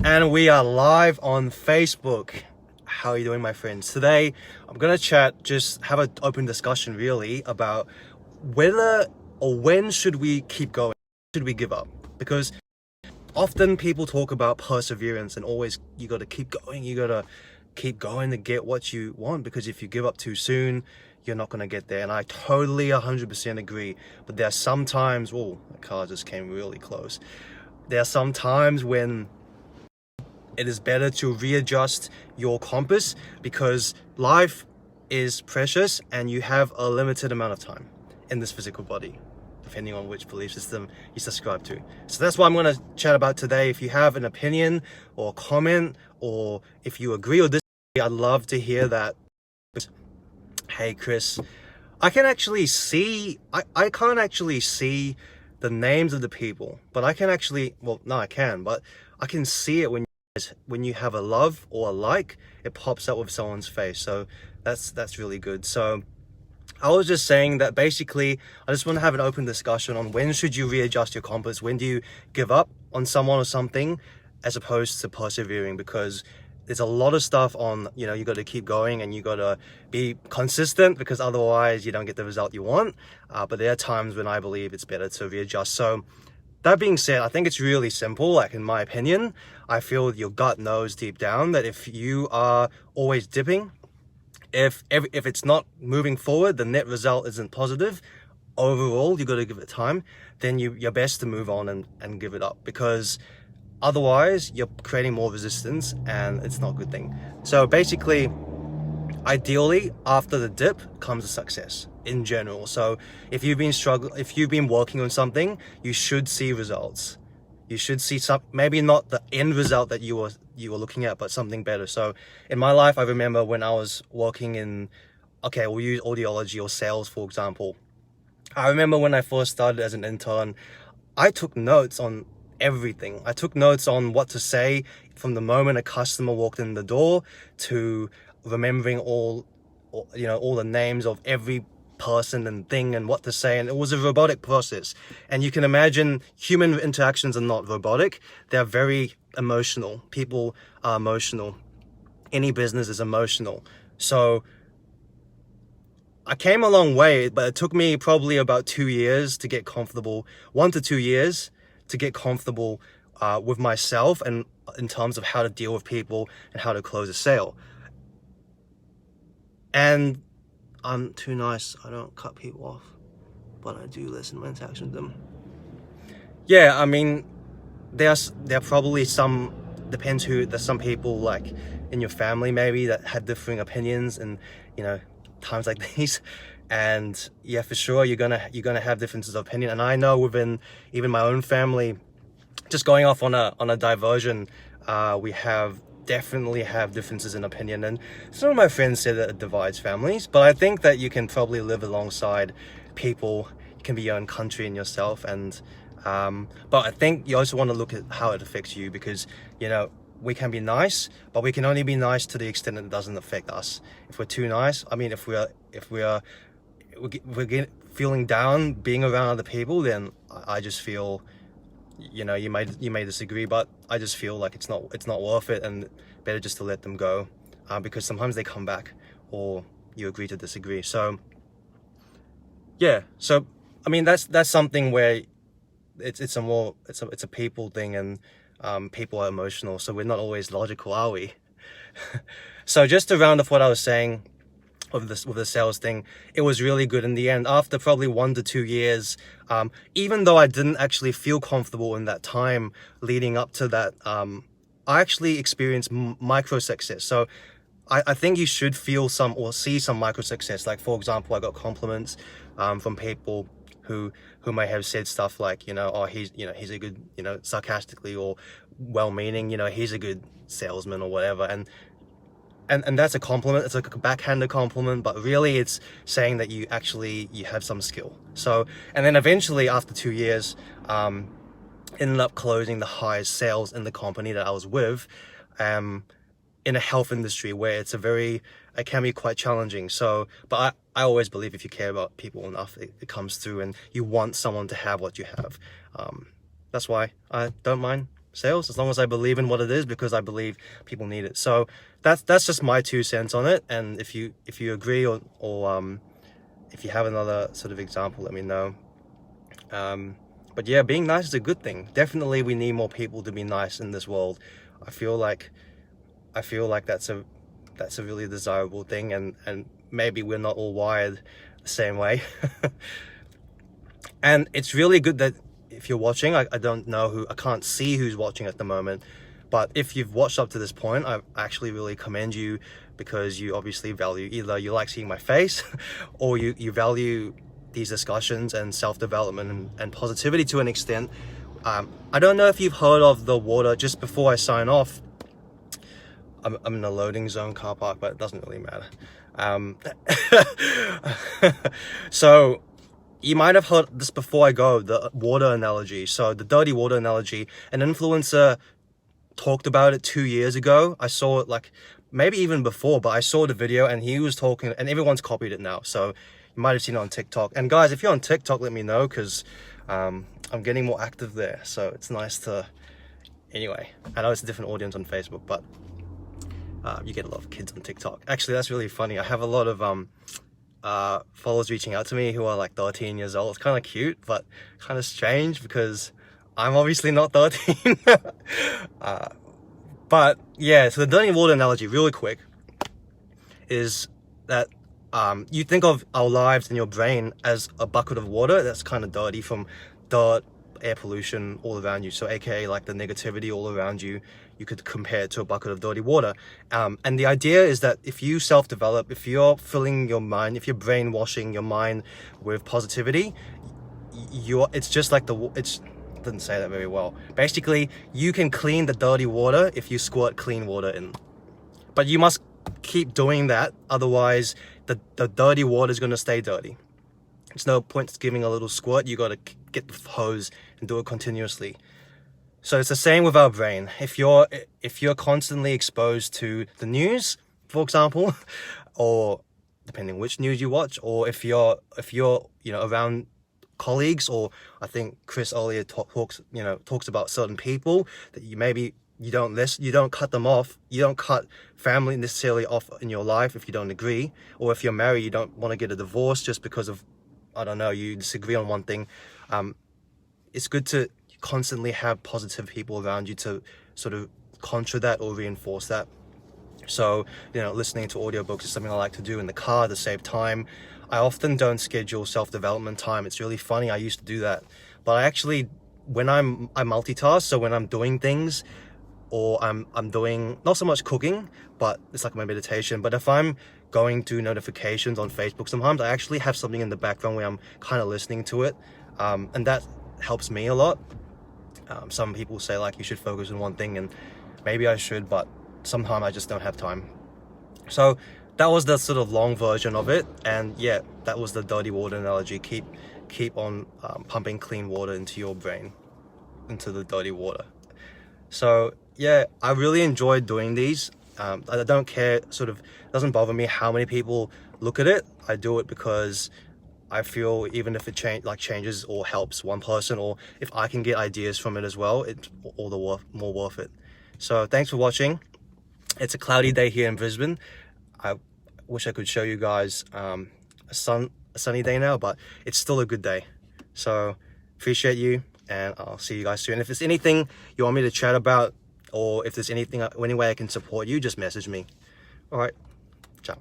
And we are live on Facebook. How are you doing, my friends? Today, I'm gonna just have an open discussion really about whether or when should we keep going, should we give up? Because often people talk about perseverance and always you gotta keep going to get what you want, because if you give up too soon, you're not gonna get there. And I totally 100% agree. But there are some times, oh, the car just came really close. There are some times when it is better to readjust your compass, because life is precious and you have a limited amount of time in this physical body, depending on which belief system you subscribe to. So that's what I'm going to chat about today. If you have an opinion or comment, or if you agree or disagree, I'd love to hear that. Hey Chris, I can't actually see the names of the people, but I can actually, well, no, I can, but I can see it when you have a love or a like, it pops up with someone's face. So that's really good. So I was just saying that basically I just want to have an open discussion on when should you readjust your compass, when do you give up on someone or something as opposed to persevering, because there's a lot of stuff on, you got to keep going and you got to be consistent, because otherwise you don't get the result you want. But there are times when I believe it's better to readjust. So that being said, I think it's really simple. Like, in my opinion, I feel your gut knows deep down that if you are always dipping, if it's not moving forward, the net result isn't positive overall, you got to give it time, then you're best to move on and give it up, because otherwise you're creating more resistance and it's not a good thing. So basically, ideally, after the dip comes a success in general. So if you've been working on something, you should see results. You should see maybe not the end result that you were looking at, but something better. So in my life, I remember when I was working in, okay, we'll use audiology or sales, for example. I remember when I first started as an intern, I took notes on everything. I took notes on what to say from the moment a customer walked in the door to remembering all the names of every person and thing and what to say. And it was a robotic process. And you can imagine human interactions are not robotic. They're very emotional. People are emotional. Any business is emotional. So I came a long way, but it took me probably about 2 years to get comfortable, 1 to 2 years to get comfortable with myself, and in terms of how to deal with people and how to close a sale. And I'm too nice. I don't cut people off, but I do listen when texting them. Yeah, I mean, there are probably some, depends who, there's some people like in your family maybe that have differing opinions and, times like these. And yeah, for sure, you're gonna have differences of opinion. And I know within even my own family, just going off on a diversion, we definitely have differences in opinion, and some of my friends say that it divides families, but I think that you can probably live alongside people. You can be your own country and yourself, and but I think you also want to look at how it affects you, because we can be nice, but we can only be nice to the extent that it doesn't affect us. If we're too nice, I mean, if we're feeling down being around other people, then I just feel, you may disagree, but I just feel like it's not worth it, and better just to let them go, because sometimes they come back, or you agree to disagree. So yeah, so I mean that's something where it's a people thing, and people are emotional, so we're not always logical, are we? So just to round off what I was saying with the sales thing, it was really good in the end. After probably 1 to 2 years, even though I didn't actually feel comfortable in that time leading up to that, I actually experienced micro success. So I think you should feel some or see some micro success. Like, for example, I got compliments from people who may have said stuff like, oh, he's a good, sarcastically or well-meaning, he's a good salesman or whatever. And that's a compliment. It's like a backhanded compliment, but really it's saying that you have some skill. So, and then eventually after 2 years, ended up closing the highest sales in the company that I was with, in a health industry where it can be quite challenging. So, but I always believe if you care about people enough, it comes through, and you want someone to have what you have. That's why I don't mind sales, as long as I believe in what it is, because I believe people need it. So that's just my 2 cents on it. And if you agree, or if you have another sort of example, let me know. But yeah, being nice is a good thing. Definitely we need more people to be nice in this world. I feel like that's a really desirable thing, and maybe we're not all wired the same way. And it's really good that if you're watching, I don't know I can't see who's watching at the moment, but if you've watched up to this point, I actually really commend you, because you obviously value, either you like seeing my face or you value these discussions and self-development and positivity to an extent. I don't know if you've heard of the water. Just before I sign off, I'm in a loading zone car park, but it doesn't really matter. So you might have heard this before I go, the water analogy. So the dirty water analogy, an influencer talked about it 2 years ago. I saw it like maybe even before, but I saw the video and he was talking, and everyone's copied it now. So you might have seen it on TikTok. And guys, if you're on TikTok, let me know, because I'm getting more active there. So it's nice to, anyway, I know it's a different audience on Facebook, but you get a lot of kids on TikTok. Actually, that's really funny. I have a lot of followers reaching out to me who are like 13 years old. It's kind of cute, but kind of strange, because I'm obviously not 13. But yeah, so the dirty water analogy, really quick, is that you think of our lives and your brain as a bucket of water that's kind of dirty from dirt, air pollution all around you. So aka like the negativity all around you, you could compare it to a bucket of dirty water. And the idea is that if you self-develop, if you're filling your mind, if you're brainwashing your mind with positivity, it's just like didn't say that very well. Basically, you can clean the dirty water if you squirt clean water in. But you must keep doing that, otherwise the dirty water is going to stay dirty. It's no point giving a little squirt. You got to get the hose and do it continuously. So it's the same with our brain. If you're constantly exposed to the news, for example, or depending which news you watch, or if you're around colleagues, or I think Chris earlier talks about certain people that you don't listen, you don't cut them off, you don't cut family necessarily off in your life if you don't agree, or if you're married, you don't want to get a divorce just because of, I don't know, you disagree on one thing. It's good to constantly have positive people around you to sort of contra that or reinforce that. So, listening to audiobooks is something I like to do in the car to save time. I often don't schedule self-development time. It's really funny. I used to do that, but I actually, I multitask. So when I'm doing things, or I'm doing not so much cooking, but it's like my meditation. But if I'm going to notifications on Facebook, sometimes I actually have something in the background where I'm kind of listening to it, and that helps me a lot. Some people say like you should focus on one thing, and maybe I should, but sometimes I just don't have time. So that was the sort of long version of it, and yeah, that was the dirty water analogy. Keep on pumping clean water into your brain, into the dirty water. So yeah, I really enjoyed doing these. I don't care, sort of doesn't bother me how many people look at it. I do it because I feel even if it changes or helps one person, or if I can get ideas from it as well, it's all the more worth it. So thanks for watching. It's a cloudy day here in Brisbane. I wish I could show you guys a sunny day now, but it's still a good day. So appreciate you, and I'll see you guys soon. If there's anything you want me to chat about, or if there's any way I can support you, just message me. All right, ciao.